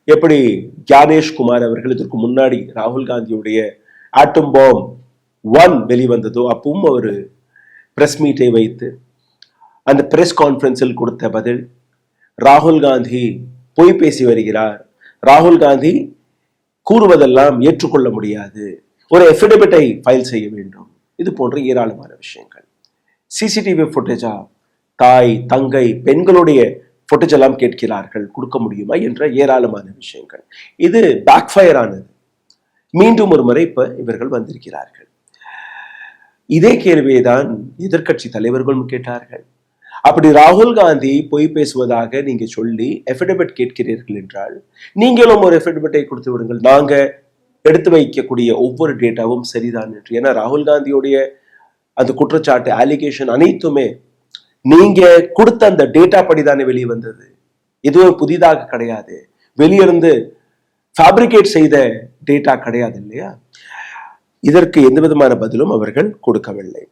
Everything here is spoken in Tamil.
எப்படி ஞானேஷ்குமார் அவர்கள் இதற்கு முன்னாடி ராகுல் காந்தியுடைய ஆட்டம் பாம் 1 வெளிவந்ததோ அப்பவும் ஒரு பிரஸ் மீட்டை வைத்து அந்த பிரஸ் கான்ஃபரன்ஸில் கொடுத்த பதில், ராகுல் காந்தி பொய் பேசி வருகிறார், ராகுல் காந்தி கூறுவதெல்லாம் ஏற்றுக்கொள்ள முடியாது, ஒரு எஃபிடவிட்டை ஃபைல் செய்ய வேண்டும். இது போன்ற ஏராளமான விஷயங்கள். சிசிடிவி ஃபுட்டேஜா, தாய் தங்கை பெண்களுடைய ஃபுட்டேஜ் எல்லாம் கேட்கிறார்கள், கொடுக்க முடியுமா என்ற ஏராளமான விஷயங்கள். இது பேக்ஃபயர் ஆனது. மீண்டும் ஒரு முறை இப்ப இவர்கள் வந்திருக்கிறார்கள். இதே கேள்வியை தான் எதிர்கட்சி தலைவர்களும் கேட்டார்கள். அப்படி ராகுல் காந்தி பொய் பேசுவதாக நீங்க சொல்லி எஃபிடவிட் கேட்கிறீர்கள் என்றால் நீங்களும் ஒரு எஃபிடவிட்டை கொடுத்து விடுங்கள், நாங்க எடுத்து வைக்கக்கூடிய ஒவ்வொரு டேட்டாவும் சரிதான் என்று. ஏன்னா ராகுல் காந்தியுடைய அந்த குற்றச்சாட்டு அலிகேஷன் அனைத்துமே நீங்க கொடுத்த அந்த டேட்டா படிதானே வெளியே வந்தது, எதுவும் புதிதாக கிடையாது, வெளியிருந்து ஃபேப்ரிகேட் செய்த டேட்டா கிடையாது இல்லையா? இதற்கு எந்த விதமான பதிலும் அவர்கள் கொடுக்கவில்லை.